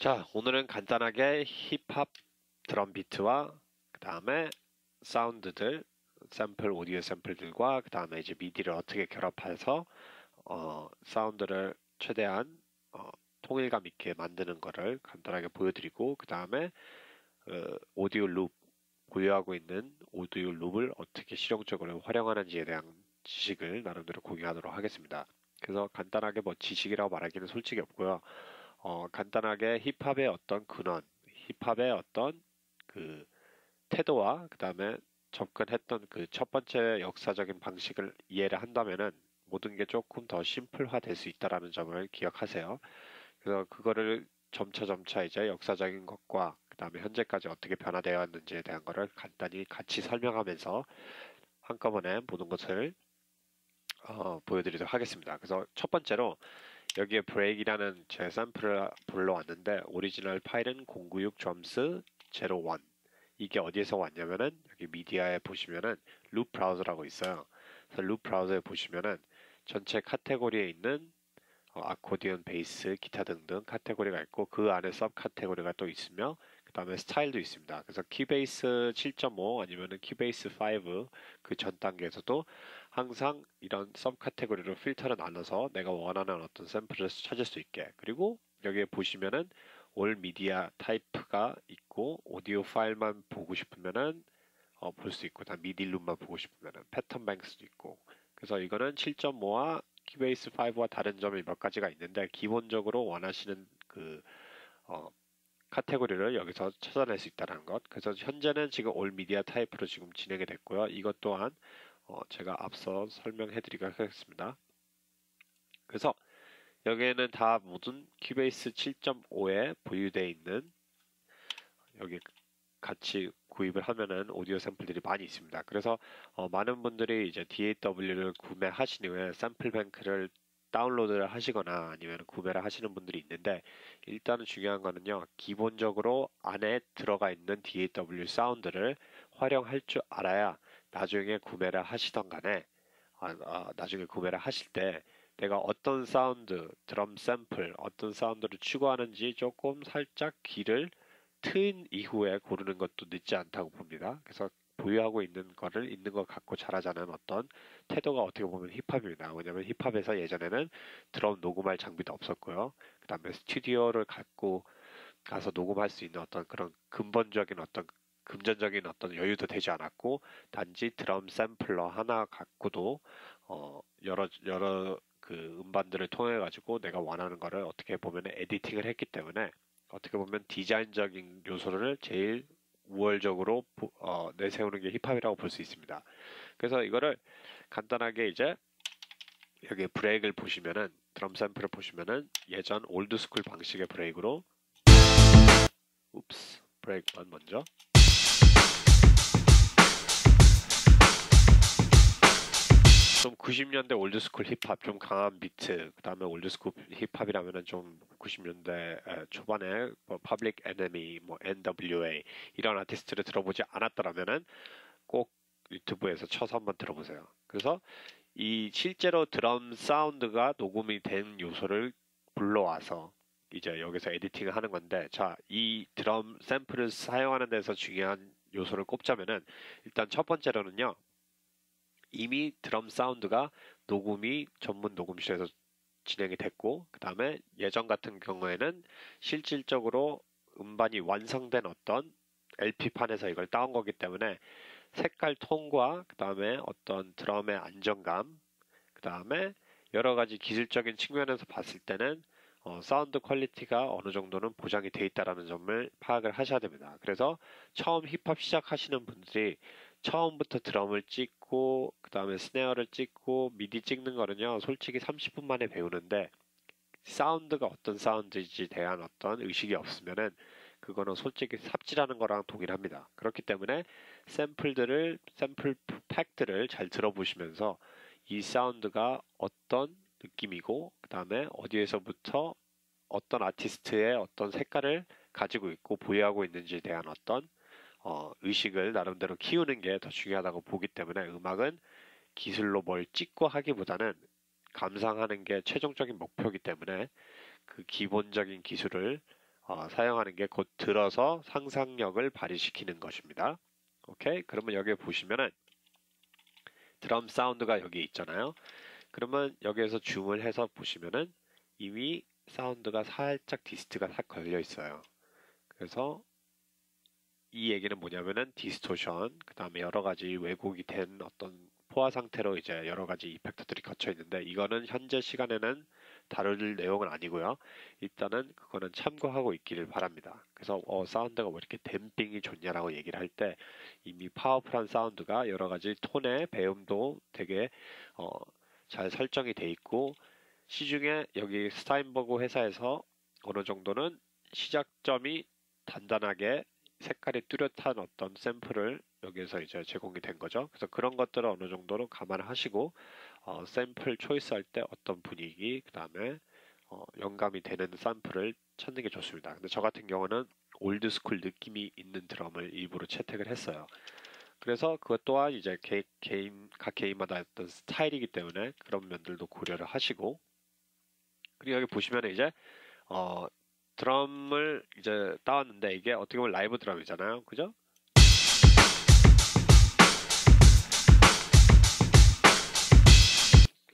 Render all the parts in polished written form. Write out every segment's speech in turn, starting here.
자, 오늘은 간단하게 힙합 드럼 비트와 그 다음에 사운드들, 샘플, 오디오 샘플들과 그 다음에 이제 미디를 어떻게 결합해서 사운드를 최대한 통일감 있게 만드는 거를 간단하게 보여드리고 그 다음에 오디오 룹, 보유하고 있는 오디오 룹을 어떻게 실용적으로 활용하는지에 대한 지식을 나름대로 공유하도록 하겠습니다. 그래서 간단하게 뭐 지식이라고 말하기는 솔직히 없고요. 간단하게 힙합의 어떤 근원, 힙합의 어떤 그 태도와 그 다음에 접근했던 그 첫 번째 역사적인 방식을 이해를 한다면은 모든 게 조금 더 심플화 될 수 있다라는 점을 기억하세요. 그래서 그거를 점차 이제 역사적인 것과 그 다음에 현재까지 어떻게 변화되어 왔는지에 대한 거를 간단히 같이 설명하면서 한꺼번에 모든 것을 보여드리도록 하겠습니다. 그래서 첫 번째로 여기에 브레이크라는 제 샘플을 불러왔는데 오리지널 파일은 096 drums 01 이게 어디에서 왔냐면은 여기 미디어에 보시면은 룹 브라우저라고 있어요. 그래서 룹 브라우저에 보시면은 전체 카테고리에 있는 아코디언, 베이스, 기타 등등 카테고리가 있고 그 안에 섭 카테고리가 또 있으며 그 다음에 스타일도 있습니다. 그래서 키베이스 7.5 아니면은 키베이스 5 그 전 단계에서도 항상 이런 섭 카테고리로 필터를 나눠서 내가 원하는 어떤 샘플을 찾을 수 있게 그리고 여기에 보시면은 올 미디어 타입가 있고 오디오 파일만 보고 싶으면은 볼 수 있고 다 미디 룸만 보고 싶으면은 패턴 뱅크스도 있고 그래서 이거는 7.5와 키베이스 5와 다른 점이 몇 가지가 있는데 기본적으로 원하시는 그 카테고리를 여기서 찾아낼 수 있다는 것. 그래서 현재는 지금 올 미디어 타입으로 지금 진행이 됐고요. 이것 또한 제가 앞서 설명해 드리도록 하겠습니다. 그래서 여기에는 다 모든 키베이스 7.5에 보유되어 있는 여기 같이 구입을 하면은 오디오 샘플들이 많이 있습니다. 그래서 많은 분들이 이제 DAW를 구매하신 후에 샘플 뱅크를 다운로드를 하시거나 아니면 구매를 하시는 분들이 있는데 일단은 중요한 거는요. 기본적으로 안에 들어가 있는 DAW 사운드를 활용할 줄 알아야 나중에 구매를 하시던 간에 나중에 구매를 하실 때 내가 어떤 사운드, 드럼 샘플, 어떤 사운드를 추구하는지 조금 살짝 귀를 트인 이후에 고르는 것도 늦지 않다고 봅니다. 그래서 보유하고 있는 거를 있는 것 갖고 잘하자는 어떤 태도가 어떻게 보면 힙합입니다. 왜냐하면 힙합에서 예전에는 드럼 녹음할 장비도 없었고요. 그 다음에 스튜디오를 갖고 가서 녹음할 수 있는 어떤 그런 근본적인 어떤 금전적인 어떤 여유도 되지 않았고 단지 드럼 샘플러 하나 갖고도 여러 그 음반들을 통해 가지고 내가 원하는 거를 어떻게 보면 에디팅을 했기 때문에 어떻게 보면 디자인적인 요소를 제일 우월적으로 내세우는 게 힙합이라고 볼 수 있습니다. 그래서 이거를 간단하게 이제 여기 브레이크를 보시면은 드럼 샘플을 보시면은 예전 올드스쿨 방식의 브레이크로 브레이크만 먼저 좀 90년대 올드스쿨 힙합 좀 강한 비트 그 다음에 올드스쿨 힙합이라면은 좀 90년대 초반에 뭐 퍼블릭 에너미, 뭐 NWA 이런 아티스트를 들어보지 않았더라면은 꼭 유튜브에서 쳐서 한번 들어보세요. 그래서 이 실제로 드럼 사운드가 녹음이 된 요소를 불러와서 이제 여기서 에디팅을 하는 건데 자, 이 드럼 샘플을 사용하는 데서 중요한 요소를 꼽자면은 일단 첫 번째로는요. 이미 드럼 사운드가 녹음이 전문 녹음실에서 진행이 됐고 그 다음에 예전 같은 경우에는 실질적으로 음반이 완성된 어떤 LP판에서 이걸 따온 거기 때문에 색깔 톤과 그 다음에 어떤 드럼의 안정감 그 다음에 여러 가지 기술적인 측면에서 봤을 때는 사운드 퀄리티가 어느 정도는 보장이 돼 있다는 점을 파악을 하셔야 됩니다. 그래서 처음 힙합 시작하시는 분들이 처음부터 드럼을 찍고 그 다음에 스네어를 찍고 미디 찍는 거는요 솔직히 30분 만에 배우는데 사운드가 어떤 사운드인지 대한 어떤 의식이 없으면은 그거는 솔직히 삽질하는 거랑 동일합니다. 그렇기 때문에 샘플 팩들을 잘 들어보시면서 이 사운드가 어떤 느낌이고 그 다음에 어디에서부터 어떤 아티스트의 어떤 색깔을 가지고 있고 보유하고 있는지에 대한 어떤 의식을 나름대로 키우는 게 더 중요하다고 보기 때문에 음악은 기술로 뭘 찍고 하기보다는 감상하는 게 최종적인 목표이기 때문에 그 기본적인 기술을 사용하는 게 곧 들어서 상상력을 발휘시키는 것입니다. 오케이? 그러면 여기 보시면은 드럼 사운드가 여기 있잖아요. 그러면 여기에서 줌을 해서 보시면은 이미 사운드가 살짝 디스트가 딱 걸려 있어요. 그래서 이 얘기는 뭐냐면은 디스토션, 그 다음에 여러 가지 왜곡이 된 어떤 포화 상태로 이제 여러 가지 이펙터들이 걷혀 있는데 이거는 현재 시간에는 다룰 내용은 아니고요. 일단은 그거는 참고하고 있기를 바랍니다. 그래서 사운드가 왜 이렇게 댐핑이 좋냐라고 얘기를 할 때 이미 파워풀한 사운드가 여러 가지 톤의 배음도 되게 잘 설정이 돼 있고 시중에 여기 스타인버그 회사에서 어느 정도는 시작점이 단단하게 색깔이 뚜렷한 어떤 샘플을 여기에서 이제 제공이 된 거죠. 그래서 그런 것들을 어느 정도로 감안을 하시고 샘플 초이스할 때 어떤 분위기, 그 다음에 영감이 되는 샘플을 찾는 게 좋습니다. 근데 저 같은 경우는 올드스쿨 느낌이 있는 드럼을 일부러 채택을 했어요. 그래서 그것 또한 이제 각 개인마다 어떤 스타일이기 때문에 그런 면들도 고려를 하시고 그리고 여기 보시면 이제 어, 드럼을 이제 따왔는데 이게 어떻게 보면 라이브 드럼이잖아요. 그죠?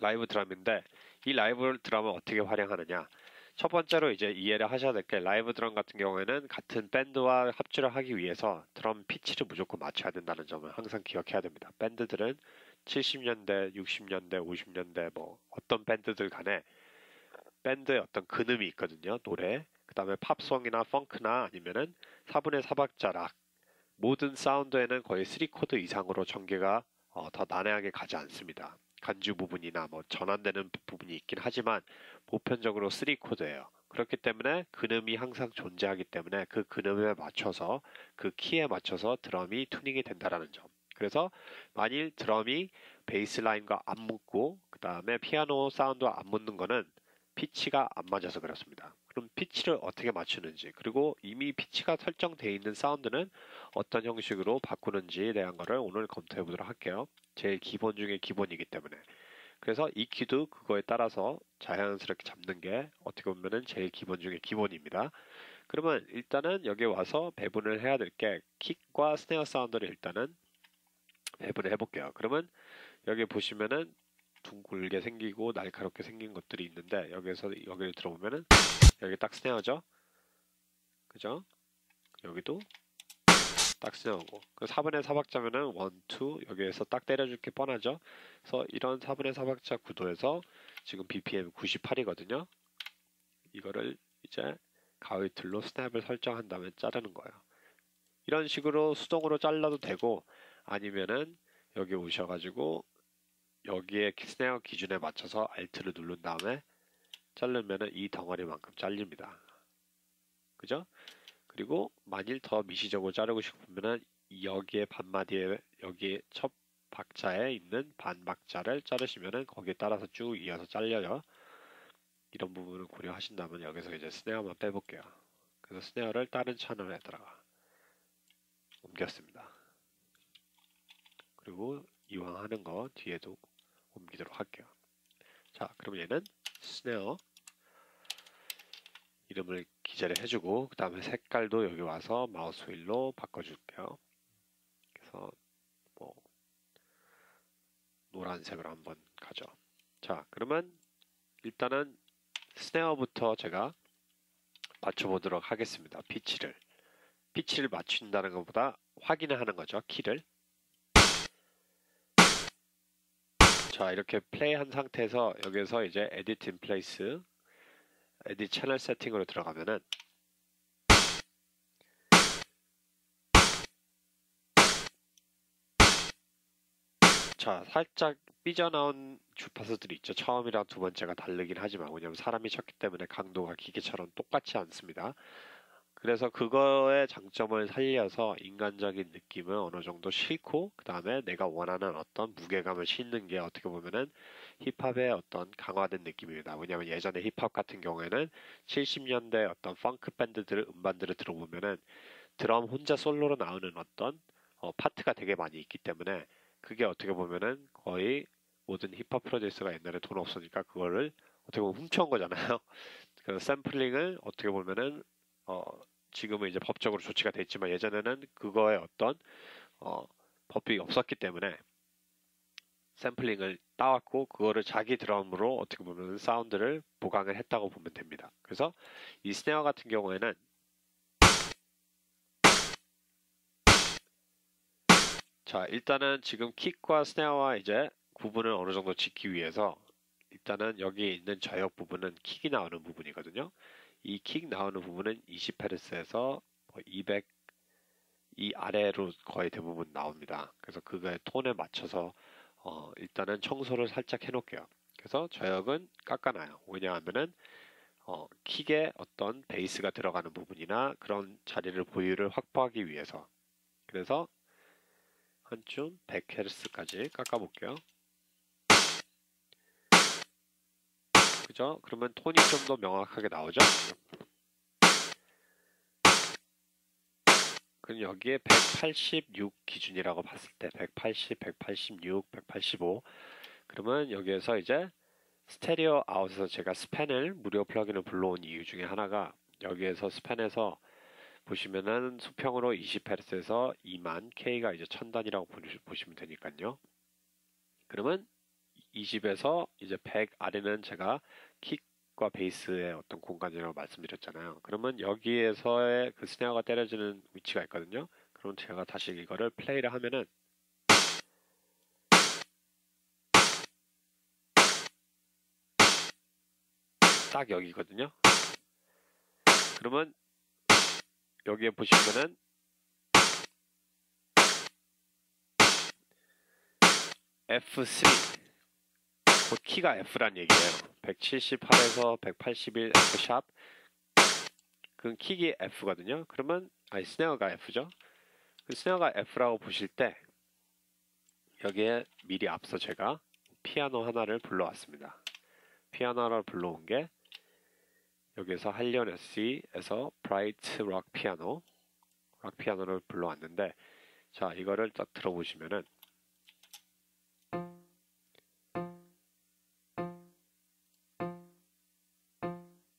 라이브 드럼인데 이 라이브 드럼을 어떻게 활용하느냐? 첫 번째로 이제 이해를 하셔야 될 게 라이브 드럼 같은 경우에는 같은 밴드와 합주를 하기 위해서 드럼 피치를 무조건 맞춰야 된다는 점을 항상 기억해야 됩니다. 밴드들은 70년대, 60년대, 50년대 뭐 어떤 밴드들 간에 밴드의 어떤 근음이 있거든요. 노래. 그 다음에 팝송이나 펑크나 아니면은 4분의 4박자 락. 모든 사운드에는 거의 3코드 이상으로 전개가 더 난해하게 가지 않습니다. 간주 부분이나 뭐 전환되는 부분이 있긴 하지만 보편적으로 3코드예요. 그렇기 때문에 근음이 항상 존재하기 때문에 그 근음에 맞춰서 그 키에 맞춰서 드럼이 튜닝이 된다라는 점. 그래서 만일 드럼이 베이스 라인과 안 붙고 그 다음에 피아노 사운드와 안 붙는 거는 피치가 안 맞아서 그렇습니다. 그럼 피치를 어떻게 맞추는지 그리고 이미 피치가 설정되어 있는 사운드는 어떤 형식으로 바꾸는지에 대한 거를 오늘 검토해 보도록 할게요. 제일 기본 중에 기본이기 때문에. 그래서 EQ도 그거에 따라서 자연스럽게 잡는 게 어떻게 보면은 제일 기본 중에 기본입니다. 그러면 일단은 여기 와서 배분을 해야 될 게 킥과 스네어 사운드를 일단은 배분을 해볼게요. 그러면 여기 보시면은 둥글게 생기고 날카롭게 생긴 것들이 있는데 여기서 여기를 들어보면은 여기 딱 스네어죠. 그죠? 여기도 딱 스네어고 그 4분의 4박자면은 1, 2 여기에서 딱 때려줄 게 뻔하죠. 그래서 이런 4분의 4박자 구도에서 지금 BPM 98이거든요. 이거를 이제 가위틀로 스냅을 설정한 다음에 자르는 거예요. 이런 식으로 수동으로 잘라도 되고 아니면은 여기 오셔가지고 여기에 스네어 기준에 맞춰서 Alt를 누른 다음에 자르면은 이 덩어리만큼 잘립니다. 그죠? 그리고 만일 더 미시적으로 자르고 싶으면은 여기에 반마디에 여기 첫 박자에 있는 반박자를 자르시면은 거기에 따라서 쭉 이어서 잘려요. 이런 부분을 고려하신다면 여기서 이제 스네어만 빼볼게요. 그래서 스네어를 다른 채널에다가 옮겼습니다. 그리고 이왕 하는 거 뒤에도 옮기도록 할게요. 자, 그럼 얘는 스네어 이름을 기재를 해주고 그 다음에 색깔도 여기 와서 마우스 휠로 바꿔줄게요. 그래서 뭐 노란색으로 한번 가죠. 자, 그러면 일단은 스네어부터 제가 맞춰보도록 하겠습니다. 피치를 맞춘다는 것보다 확인을 하는 거죠. 키를. 자, 이렇게 플레이한 상태에서 여기서 이제 에디트 인 플레이스 에디트 채널 세팅으로 들어가면은 자, 살짝 삐져나온 주파수들이 있죠. 처음이랑 두 번째가 다르긴 하지만 왜냐면 사람이 쳤기 때문에 강도가 기계처럼 똑같지 않습니다. 그래서 그거의 장점을 살려서 인간적인 느낌을 어느 정도 싣고 그 다음에 내가 원하는 어떤 무게감을 싣는 게 어떻게 보면은 힙합의 어떤 강화된 느낌입니다. 왜냐하면 예전에 힙합 같은 경우에는 70년대 어떤 펑크 밴드들 음반들을 들어보면은 드럼 혼자 솔로로 나오는 어떤 파트가 되게 많이 있기 때문에 그게 어떻게 보면은 거의 모든 힙합 프로듀서가 옛날에 돈 없으니까 그거를 어떻게 보면 훔쳐온 거잖아요. 그래서 샘플링을 어떻게 보면은 지금은 이제 법적으로 조치가 됐지만 예전에는 그거에 어떤 법이 없었기 때문에 샘플링을 따왔고 그거를 자기 드럼으로 어떻게 보면 사운드를 보강을 했다고 보면 됩니다. 그래서 이 스네어 같은 경우에는 자, 일단은 지금 킥과 스네어와 이제 구분을 어느 정도 짓기 위해서 일단은 여기에 있는 저역 부분은 킥이 나오는 부분이거든요. 이 킥 나오는 부분은 20Hz에서 200 이 아래로 거의 대부분 나옵니다. 그래서 그거의 톤에 맞춰서 일단은 청소를 살짝 해놓을게요. 그래서 저역은 깎아놔요. 왜냐하면은 킥에 어떤 베이스가 들어가는 부분이나 그런 자리를 보유를 확보하기 위해서. 그래서 한쯤 100Hz까지 깎아볼게요. 그죠? 그러면 톤이 좀 더 명확하게 나오죠? 그럼 여기에 186 기준이라고 봤을 때 180, 186, 185 그러면 여기에서 이제 스테레오 아웃에서 제가 스팬을 무료 플러그인을 불러온 이유 중에 하나가 여기에서 스팬에서 보시면은 수평으로 20Hz에서 2만 K가 이제 1000단이라고 보시면 되니까요. 그러면 20에서 이제 100 아래는 제가 킥과 베이스의 어떤 공간이라고 말씀드렸잖아요. 그러면 여기에서의 그 스네어가 때려지는 위치가 있거든요. 그럼 제가 다시 이거를 플레이를 하면은 딱 여기거든요. 그러면 여기에 보시면은 F3 곧 키가 F란 얘기예요. 178에서 181 F샵 그 킥이 F거든요. 그러면 스네어가 F죠. 그 스네어가 F라고 보실 때 여기에 미리 앞서 제가 피아노 하나를 불러왔습니다. 피아노 하나를 불러온 게 여기에서 할리온 SE에서 브라이트 록 피아노를 불러왔는데 자 이거를 딱 들어보시면은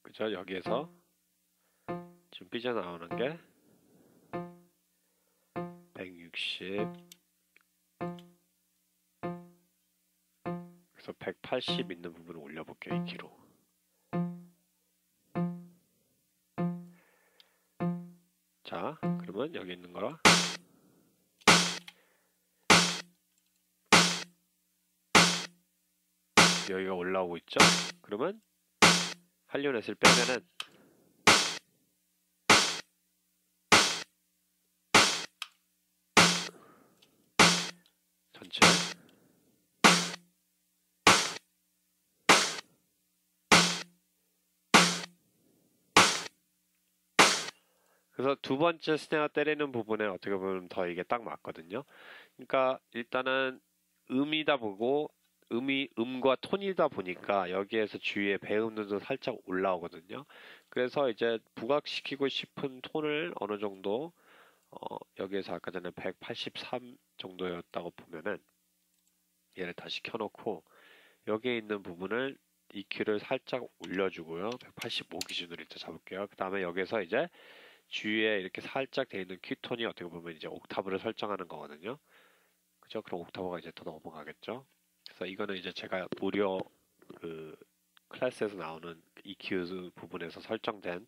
그죠? 여기에서 지금 삐져나오는 게 160 그래서 180 있는 부분을 올려볼게요. 2kg 자 그러면 여기 있는 거라 여기가 올라오고 있죠? 그러면 할리온햇을 빼면은 전체 그래서 두 번째 스네어 때리는 부분에 어떻게 보면 더 이게 딱 맞거든요. 그러니까 일단은 음이다 보고 음과 톤이다 보니까 여기에서 주위에 배음들도 살짝 올라오거든요. 그래서 이제 부각시키고 싶은 톤을 어느 정도 여기에서 아까 전에 183 정도였다고 보면은 얘를 다시 켜놓고 여기에 있는 부분을 EQ를 살짝 올려주고요. 185 기준으로 일단 잡을게요. 그 다음에 여기서 이제 주위에 이렇게 살짝 되어 있는 큐톤이 어떻게 보면 이제 옥타브를 설정하는 거거든요. 그죠? 그럼 옥타브가 이제 더 넘어가겠죠. 그래서 이거는 이제 제가 무료 그 클래스에서 나오는 EQ 부분에서 설정된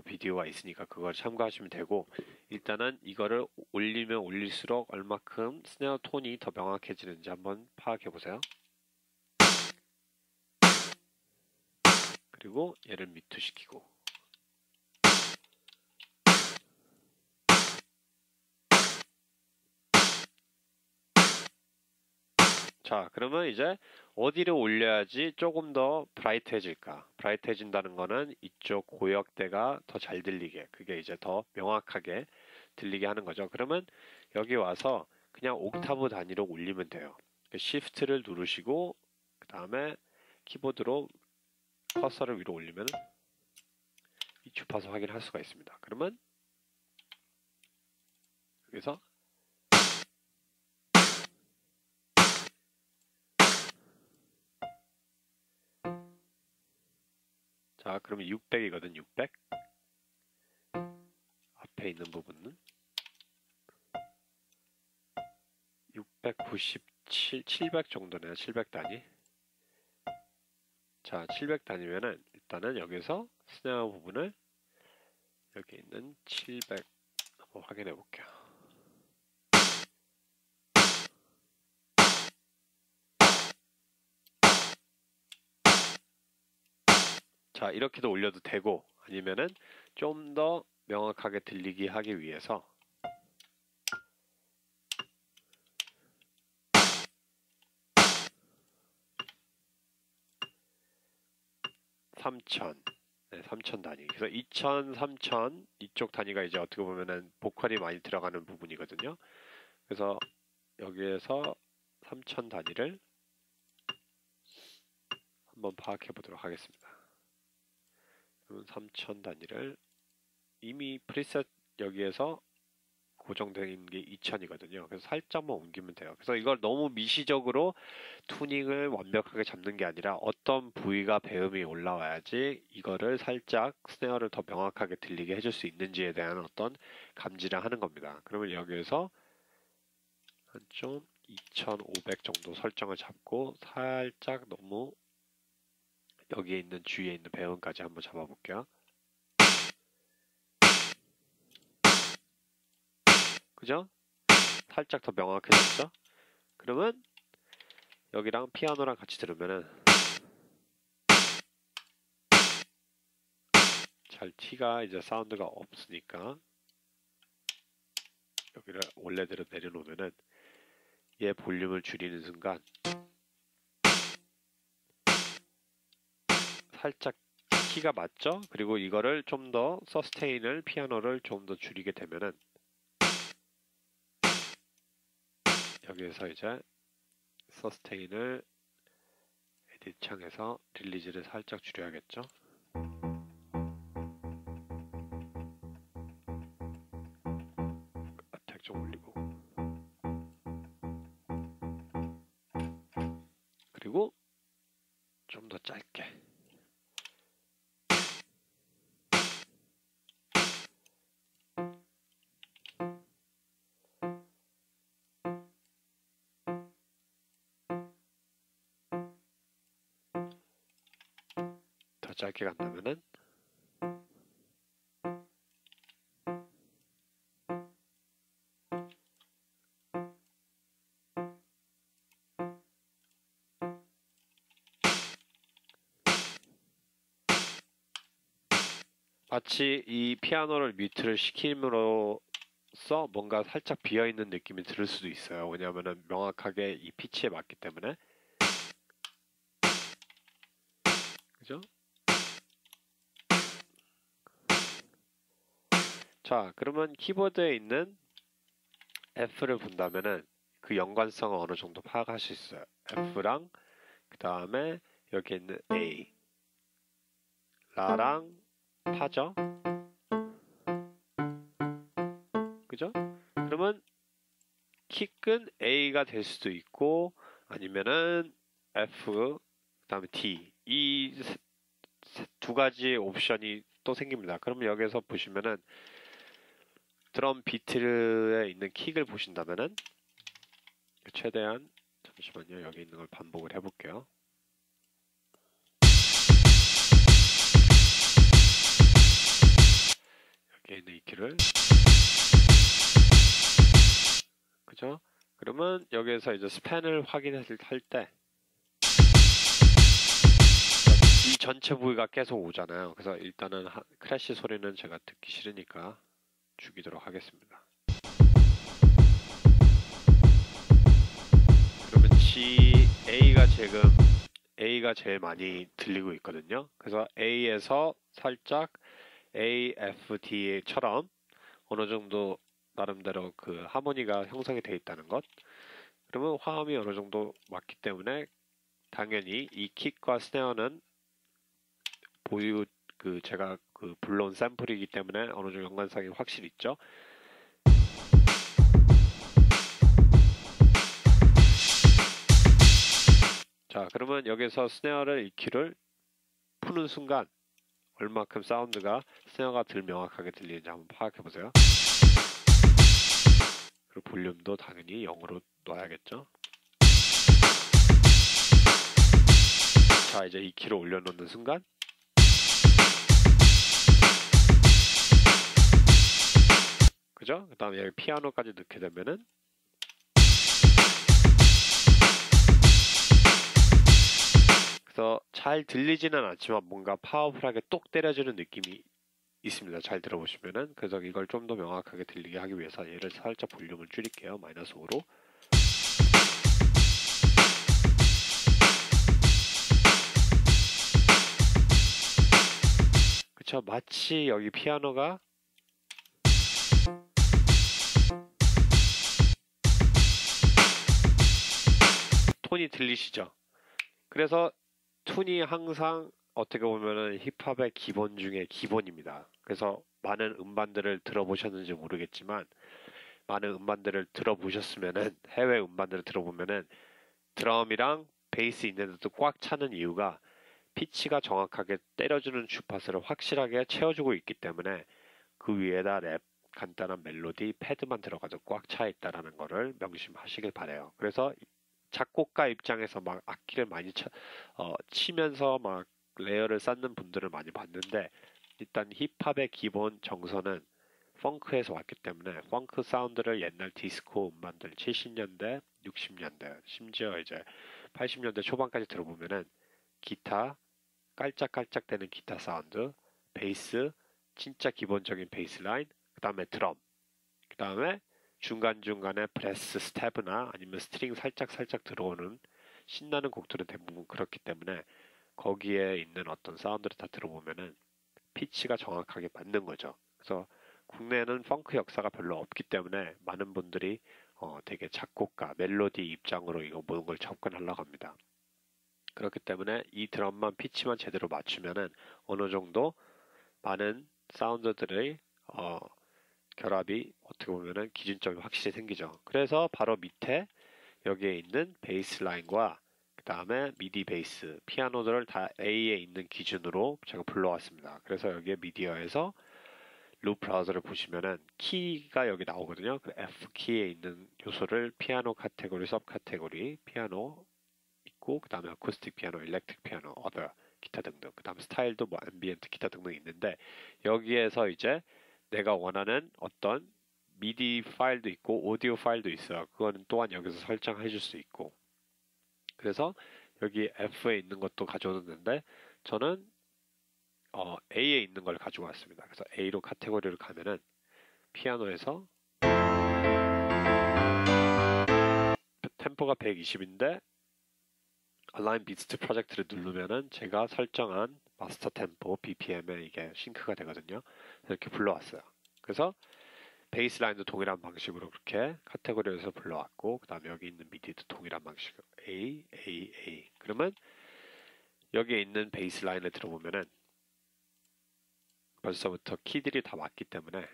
비디오가 있으니까 그걸 참고하시면 되고 일단은 이거를 올리면 올릴수록 얼마큼 스네어 톤이 더 명확해지는지 한번 파악해 보세요. 그리고 얘를 뮤트시키고 자 그러면 이제 어디를 올려야지 조금 더 브라이트해질까? 브라이트해진다는 거는 이쪽 고역대가 더 잘 들리게 그게 이제 더 명확하게 들리게 하는 거죠. 그러면 여기 와서 그냥 옥타브 단위로 올리면 돼요. Shift를 누르시고 그 다음에 키보드로 커서를 위로 올리면 이 주파수 확인할 수가 있습니다. 그러면 여기서 자 그러면 600이거든 600 앞에 있는 부분은 697, 700 정도네요. 700단위. 자, 700단위면은 일단은 여기서 스네어 부분을 여기 있는 700 한번 확인해 볼게요. 자, 이렇게도 올려도 되고 아니면은 좀 더 명확하게 들리게 하기 위해서 3000, 네, 3000 단위. 그래서 2000, 3000 이쪽 단위가 이제 어떻게 보면은 보컬이 많이 들어가는 부분이거든요. 그래서 여기에서 3000 단위를 한번 파악해 보도록 하겠습니다. 그러면 3000 단위를 이미 프리셋 여기에서 고정된 게 2000이거든요. 그래서 살짝만 옮기면 돼요. 그래서 이걸 너무 미시적으로 투닝을 완벽하게 잡는 게 아니라 어떤 부위가 배음이 올라와야지 이거를 살짝 스네어를 더 명확하게 들리게 해줄 수 있는지에 대한 어떤 감지를 하는 겁니다. 그러면 여기에서 한 좀 2500 정도 설정을 잡고 살짝 너무 여기에 있는 주위에 있는 배음까지 한번 잡아볼게요. 그죠? 살짝 더 명확해졌죠? 그러면 여기랑 피아노랑 같이 들으면은 잘 티가 이제 사운드가 없으니까 여기를 원래대로 내려놓으면은 얘 볼륨을 줄이는 순간 살짝 키가 맞죠? 그리고 이거를 좀 더 서스테인을 피아노를 좀 더 줄이게 되면은 여기에서 이제 서스테인을 에디트 창에서 릴리즈를 살짝 줄여야겠죠? 어택 좀 올리고 그리고 좀 더 짧게 더 짧게 간다면은 마치 이 피아노를 뮤트를 시킴으로써 뭔가 살짝 비어있는 느낌이 들을 수도 있어요. 왜냐하면 명확하게 이 피치에 맞기 때문에. 그죠? 자, 그러면 키보드에 있는 F를 본다면은 그 연관성을 어느 정도 파악할 수 있어요. F랑 그 다음에 여기 있는 A, 라랑 파죠? 그죠? 그러면 킥은 A가 될 수도 있고 아니면은 F, 그 다음에 D 이 두 가지 옵션이 또 생깁니다. 그러면 여기서 보시면은 드럼 비트에 있는 킥을 보신다면은 최대한 잠시만요. 여기 있는 걸 반복을 해볼게요. 여기 있는 이 키를 그죠? 그러면 여기에서 이제 스팬을 확인할 때 이 전체 부위가 계속 오잖아요. 그래서 일단은 크래쉬 소리는 제가 듣기 싫으니까 죽이도록 하겠습니다. 그러면 A가 제일 많이 들리고 있거든요. 그래서 A에서 살짝 A, F, D처럼 어느 정도 나름대로 그 하모니가 형성이 되어 있다는 것. 그러면 화음이 어느 정도 맞기 때문에 당연히 이 킥과 스네어는 제가 불러온 샘플이기 때문에 어느 정도 연관성이 확실히 있죠. 자, 그러면 여기서 스네어를 EQ를 푸는 순간 얼마큼 사운드가 스네어가 덜 명확하게 들리는지 한번 파악해 보세요. 그리고 볼륨도 당연히 0으로 놔야겠죠. 자, 이제 2키로 올려놓는 순간 그죠? 그 다음에 여기 피아노까지 넣게 되면은 그래서 잘 들리지는 않지만 뭔가 파워풀하게 똑 때려주는 느낌이 있습니다. 잘 들어보시면은. 그래서 이걸 좀 더 명확하게 들리게 하기 위해서 얘를 살짝 볼륨을 줄일게요. 마이너스 5로. 그쵸? 마치 여기 피아노가 톤이 들리시죠? 그래서 톤이 항상 어떻게 보면은 힙합의 기본 중에 기본입니다. 그래서 많은 음반들을 들어보셨는지 모르겠지만 많은 음반들을 들어보셨으면은 해외 음반들을 들어보면은 드럼이랑 베이스 있는데도 꽉 차는 이유가 피치가 정확하게 때려주는 주파수를 확실하게 채워주고 있기 때문에 그 위에다 랩, 간단한 멜로디, 패드만 들어가도 꽉 차 있다라는 거를 명심하시길 바래요. 그래서 작곡가 입장에서 막 악기를 많이 치면서 막 레이어를 쌓는 분들을 많이 봤는데 일단 힙합의 기본 정서는 펑크에서 왔기 때문에 펑크 사운드를 옛날 디스코 음반들 70년대, 60년대, 심지어 이제 80년대 초반까지 들어보면은 기타, 깔짝깔짝대는 기타 사운드, 베이스, 진짜 기본적인 베이스 라인, 그 다음에 드럼, 그 다음에 중간중간에 브레스 스텝이나 아니면 스트링 살짝 들어오는 신나는 곡들은 대부분 그렇기 때문에 거기에 있는 어떤 사운드를 다 들어보면은 피치가 정확하게 맞는 거죠. 그래서 국내에는 펑크 역사가 별로 없기 때문에 많은 분들이 되게 작곡가, 멜로디 입장으로 이거 모든 걸 접근하려고 합니다. 그렇기 때문에 이 드럼만 피치만 제대로 맞추면은 어느 정도 많은 사운드들의 결합이 어떻게 보면은 기준점이 확실히 생기죠. 그래서 바로 밑에 여기에 있는 베이스 라인과 그 다음에 미디 베이스, 피아노들을 다 A에 있는 기준으로 제가 불러왔습니다. 그래서 여기에 미디어에서 룹 브라우저를 보시면은 키가 여기 나오거든요. 그 F 키에 있는 요소를 피아노 카테고리, 섭 카테고리, 피아노 있고 그 다음에 어쿠스틱 피아노, 일렉트릭 피아노, other 기타 등등. 그 다음 스타일도 뭐 앰비언트 기타 등등 있는데 여기에서 이제 내가 원하는 어떤 미디 파일도 있고 오디오 파일도 있어요. 그거는 또한 여기서 설정해 줄 수 있고 그래서 여기 F에 있는 것도 가져오는데 저는 A에 있는 걸 가지고 왔습니다. 그래서 A로 카테고리를 가면은 피아노에서 템포가 120인데 Align Beats to 프로젝트를 누르면은 제가 설정한 마스터 템포 BPM에 이게 싱크가 되거든요. 이렇게 불러왔어요. 그래서 베이스 라인도 동일한 방식으로 그렇게 카테고리에서 불러왔고 그 다음에 여기 있는 미디도 동일한 방식으로 A, A, A 그러면 여기에 있는 베이스 라인을 들어보면은 벌써부터 키들이 다 맞기 때문에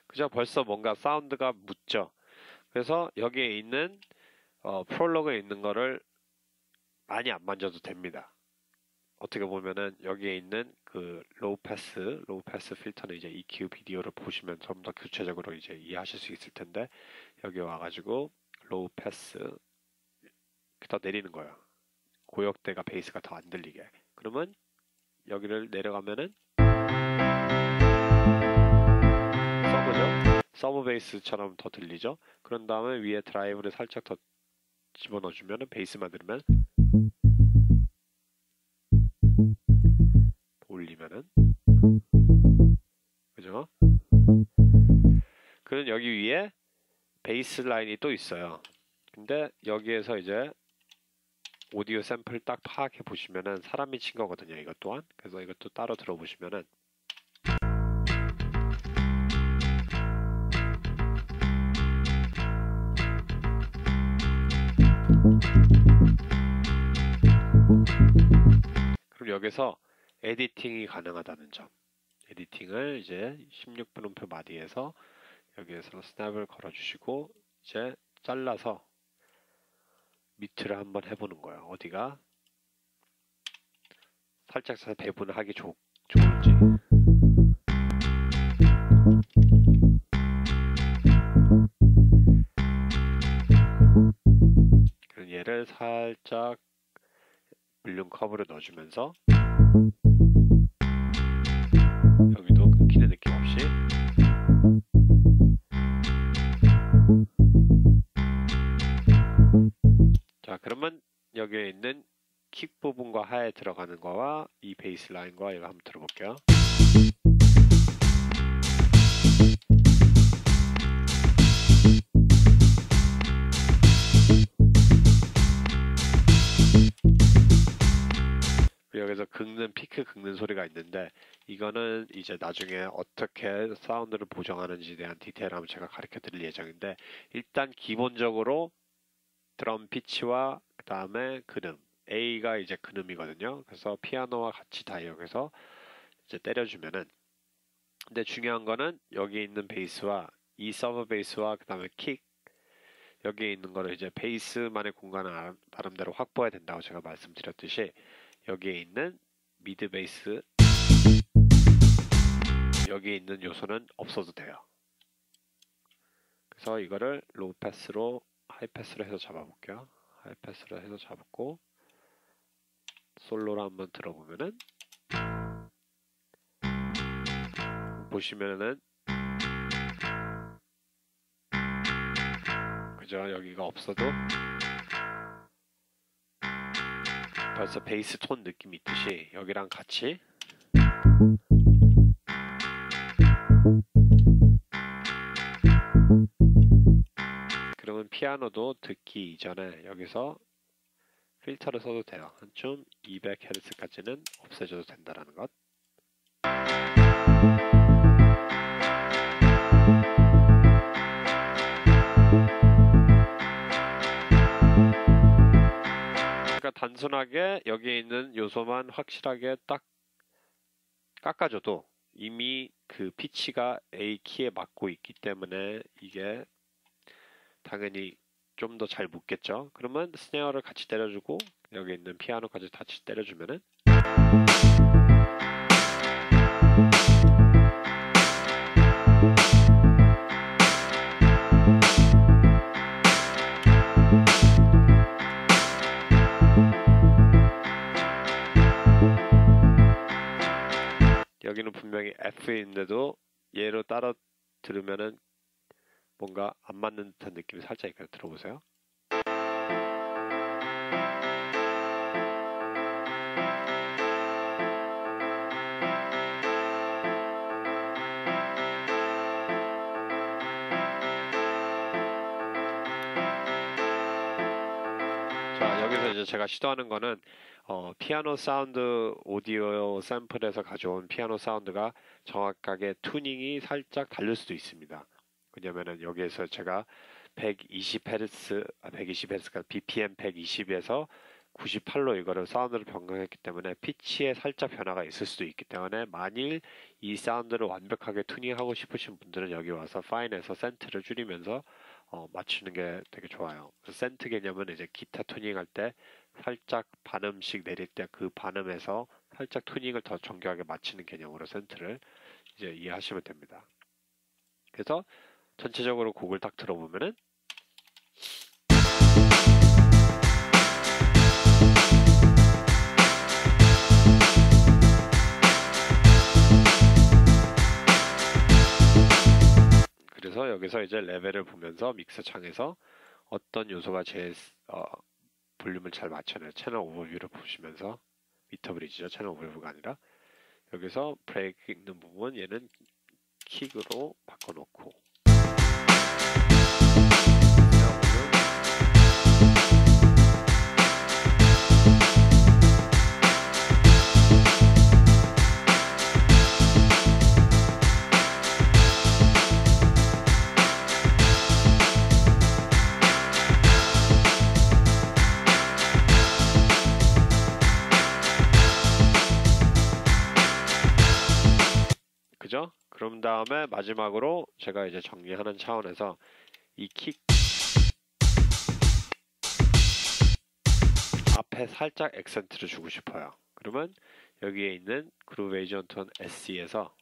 그죠? 벌써 뭔가 사운드가 묻죠? 그래서 여기에 있는 프롤로그에 있는 거를 많이 안 만져도 됩니다. 어떻게 보면은 여기에 있는 그 로우 패스 필터는 이제 EQ 비디오를 보시면 좀 더 구체적으로 이제 이해하실 수 있을 텐데 여기 와가지고 로우 패스 더 내리는 거예요. 고역대가 베이스가 더 안 들리게. 그러면 여기를 내려가면은 서브 베이스처럼 더 들리죠. 그런 다음에 위에 드라이브를 살짝 더 집어넣어주면 베이스만 들으면 올리면은 그죠? 그럼 여기 위에 베이스 라인이 또 있어요. 근데 여기에서 이제 오디오 샘플 딱 파악해 보시면은 사람이 친 거거든요. 이것 또한. 그래서 이것도 따로 들어보시면은 그럼 여기서 에디팅이 가능하다는 점. 에디팅을 이제 16분음표 마디에서 여기에서 스냅을 걸어주시고 이제 잘라서 미트를 한번 해보는 거예요. 어디가 살짝 배분하기 좋을지. 그럼 얘를 살짝 볼륨 커브를 넣어주면서 여기도 끊기는 느낌 없이 자, 그러면 여기에 있는 킥 부분과 하에 들어가는 거와 이 베이스 라인과 이거 한번 들어볼게요. 여기서 피크 긁는 소리가 있는데 이거는 이제 나중에 어떻게 사운드를 보정하는지에 대한 디테일함을 제가 가르쳐 드릴 예정인데 일단 기본적으로 드럼 피치와 그 다음에 근음 A가 이제 근음이거든요. 그래서 피아노와 같이 다 이용해서 이제 때려주면은 근데 중요한 거는 여기 있는 베이스와 이 서브 베이스와 그 다음에 킥 여기에 있는 거를 이제 베이스만의 공간을 나름대로 확보해야 된다고 제가 말씀드렸듯이 여기에 있는 미드 베이스 여기에 있는 요소는 없어도 돼요. 그래서 이거를 로우 패스로 하이 패스로 해서 잡아볼게요. 하이 패스로 해서 잡고 솔로로 한번 들어보면은 보시면은 그죠? 여기가 없어도 벌써 베이스 톤 느낌이 있듯이 여기랑 같이 그러면 피아노도 듣기 이전에 여기서 필터를 써도 돼요. 한쯤 200Hz까지는 없애줘도 된다라는 것. 그러니까 단순하게 여기에 있는 요소만 확실하게 딱 깎아줘도 이미 그 피치가 A 키에 맞고 있기 때문에 이게 당연히 좀 더 잘 묻겠죠. 그러면 스네어를 같이 때려주고 여기 있는 피아노까지 같이 때려주면은 여기는 분명히 F인데도 얘로 따라 들으면은 뭔가 안 맞는 듯한 느낌이 살짝 있거든요. 들어보세요. 자, 여기서 이제 제가 시도하는 거는 피아노 사운드 오디오 샘플에서 가져온 피아노 사운드가 정확하게 튜닝이 살짝 다를 수도 있습니다. 왜냐면은 여기에서 제가 120Hz가 BPM 120에서 98로 이거를 사운드를 변경했기 때문에 피치에 살짝 변화가 있을 수도 있기 때문에 만일 이 사운드를 완벽하게 튜닝하고 싶으신 분들은 여기 와서 파인에서 센트를 줄이면서 맞추는 게 되게 좋아요. 센트 개념은 이제 기타 튜닝할 때 살짝 반음씩 내릴 때 그 반음에서 살짝 튜닝을 더 정교하게 맞추는 개념으로 센트를 이제 이해하시면 됩니다. 그래서 전체적으로 곡을 딱 들어보면은 그래서 여기서 이제 레벨을 보면서 믹스 창에서 어떤 요소가 제일 볼륨을 잘 맞춰내요. 채널 오버뷰를 보시면서 미터 브리지죠. 채널 오버뷰가 아니라 여기서 브레이크 있는 부분 얘는 킥으로 바꿔놓고 그죠? 그런 다음에 마지막으로 제가 이제 정리하는 차원에서 이 킥 앞에 살짝 액센트를 주고 싶어요. 그러면 여기에 있는 그루브 에이전트 온 SE에서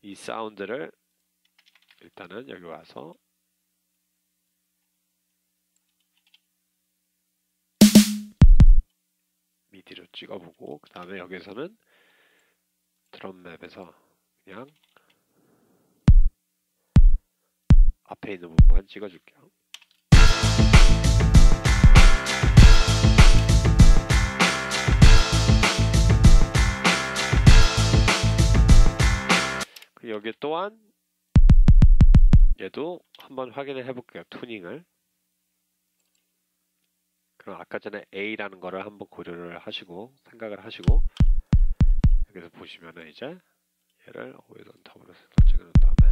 이 사운드를 일단은 여기 와서 미디로 찍어보고 그 다음에 여기서는 드럼 맵에서 그냥 앞에 있는 부분만 찍어줄게요. 여기 또한 얘도 한번 확인을 해볼게요. 투닝을. 그럼 아까 전에 A라는 거를 한번 고려를 하시고 생각을 하시고 여기서 보시면은 이제 얘를 호리존탈로 설정해 놓은 다음에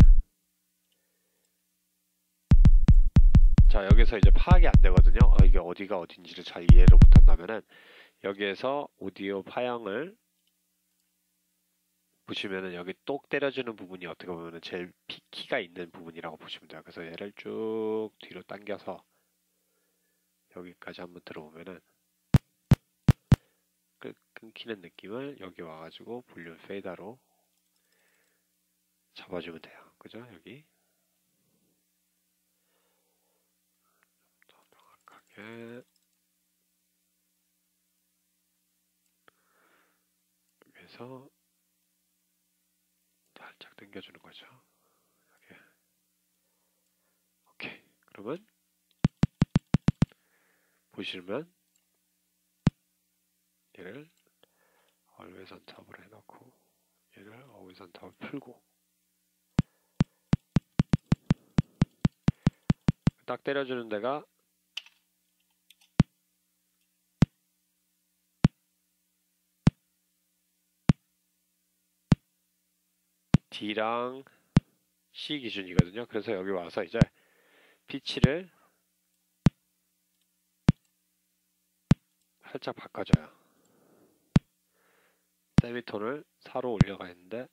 자 여기서 이제 파악이 안 되거든요. 이게 어디가 어딘지를 잘 이해를 못한다면은 여기에서 오디오 파형을 보시면은 여기 똑 때려주는 부분이 어떻게 보면은 제일 키가 있는 부분이라고 보시면 돼요. 그래서 얘를 쭉 뒤로 당겨서 여기까지 한번 들어오면은 끊기는 느낌을 여기 와가지고 볼륨 페이더로 잡아주면 돼요. 그죠? 여기 더 정확하게 여기서 살짝 당겨주는 거죠. 여기. 오케이. 그러면 보시면 얘를 always on top으로 해놓고 얘를 always on top 풀고 딱 때려주는 데가 D랑 C 기준이거든요. 그래서 여기 와서 이제 피치를 살짝 바꿔줘요. 세미톤을 4로 올려가 있는데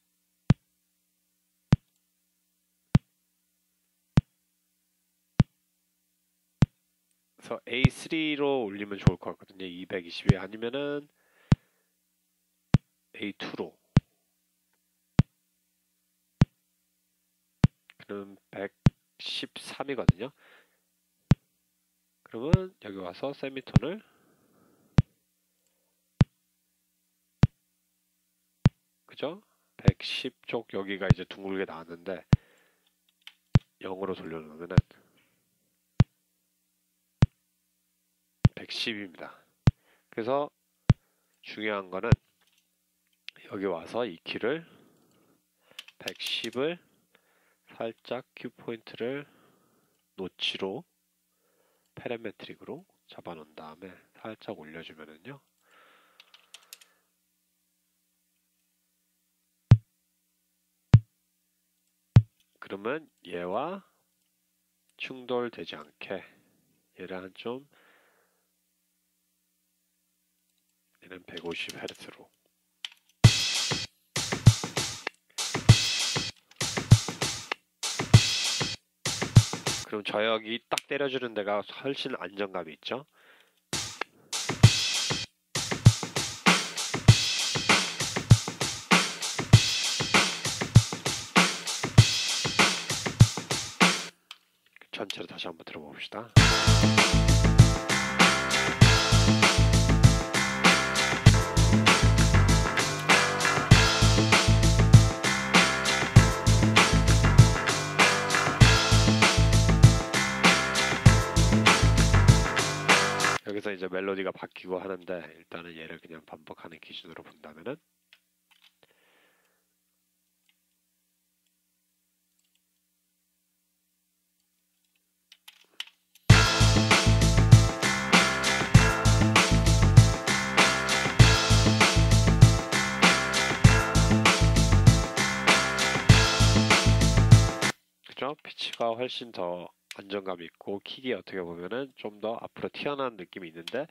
그래서 A3로 올리면 좋을 것 같거든요. 220에 아니면은 A2로 그럼 113이거든요. 그러면 여기 와서 세미톤을 그죠? 110쪽 여기가 이제 둥글게 나왔는데 0으로 돌려놓으면은 110입니다. 그래서 중요한 거는 여기 와서 이 키를 110을 살짝 큐 포인트를 노치로 페레메트릭으로 잡아 놓은 다음에 살짝 올려주면은요. 그러면 얘와 충돌되지 않게 얘를 한 좀 얘는 150Hz로 그럼 저역이 딱 때려주는 데가 훨씬 안정감이 있죠. 전체를 다시 한번 들어봅시다. 여기서 이제 멜로디가 바뀌고 하는데 일단은 얘를 그냥 반복하는 기준으로 본다면은 그죠? 피치가 훨씬 더 안정감 있고 킥이 어떻게 보면은 좀 더 앞으로 튀어나온 느낌이 있는데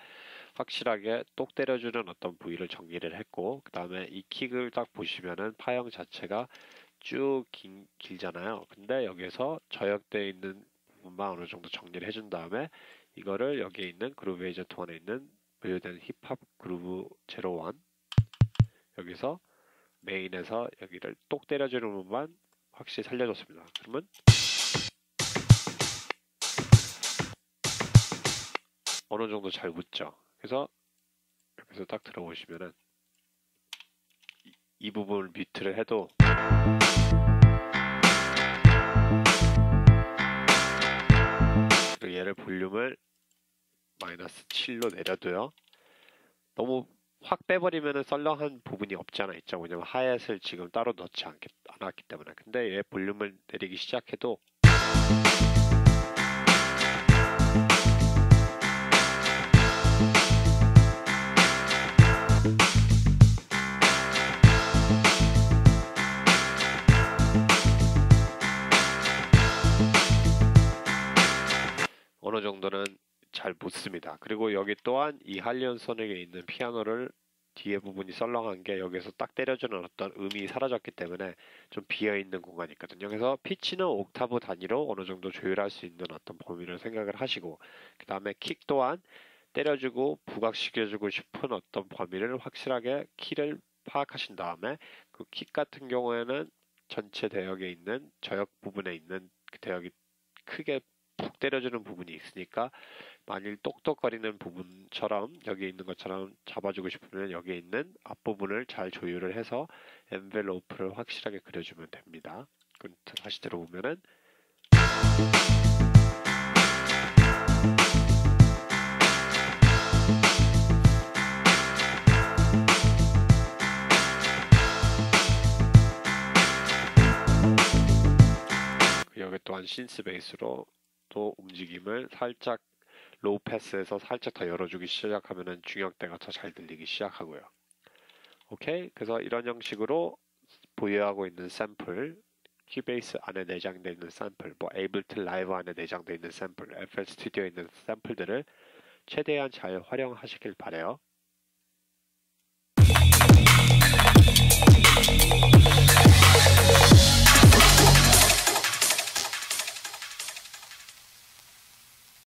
확실하게 똑 때려주는 어떤 부위를 정리를 했고 그 다음에 이 킥을 딱 보시면은 파형 자체가 쭉 길잖아요. 근데 여기서 저역되어 있는 부분만 어느 정도 정리를 해준 다음에 이거를 여기에 있는 그루브 에이전트 1에 있는 분류된 힙합 그루브 01 여기서 메인에서 여기를 똑 때려주는 부분만 확실히 살려줬습니다. 그러면 어느 정도 잘 붙죠. 그래서 여기서 딱 들어보시면은 이 부분을 뮤트를 해도 그리고 얘를 볼륨을 마이너스 7로 내려도요. 너무 확 빼버리면은 썰렁한 부분이 없지 않아 있죠. 왜냐면 하얏을 지금 따로 넣지 않았기 때문에. 근데 얘 볼륨을 내리기 시작해도 어느 정도는 잘 묻습니다. 그리고 여기 또한 이 할리온 소닉에 있는 피아노를 뒤에 부분이 썰렁한 게 여기서 딱 때려주는 어떤 음이 사라졌기 때문에 좀 비어있는 공간이 있거든요. 그래서 피치는 옥타브 단위로 어느 정도 조율할 수 있는 어떤 범위를 생각을 하시고 그 다음에 킥 또한 때려주고 부각시켜주고 싶은 어떤 범위를 확실하게 키를 파악하신 다음에 그 킥 같은 경우에는 전체 대역에 있는 저역 부분에 있는 그 대역이 크게 푹 때려주는 부분이 있으니까 만일 똑똑거리는 부분처럼 여기 있는 것처럼 잡아주고 싶으면 여기에 있는 앞부분을 잘 조율을 해서 엔벨로프를 확실하게 그려주면 됩니다. 그럼 다시 들어보면은 여기 또한 신스 베이스로 또 움직임을 살짝 로우 패스에서 살짝 더 열어주기 시작하면은 중역대가 더 잘 들리기 시작하고요. 오케이, 그래서 이런 형식으로 보유하고 있는 샘플, 키베이스 안에 내장되어 있는 샘플, 뭐 에이블튼 라이브 안에 내장되어 있는 샘플, FL 스튜디오에 있는 샘플들을 최대한 잘 활용하시길 바래요.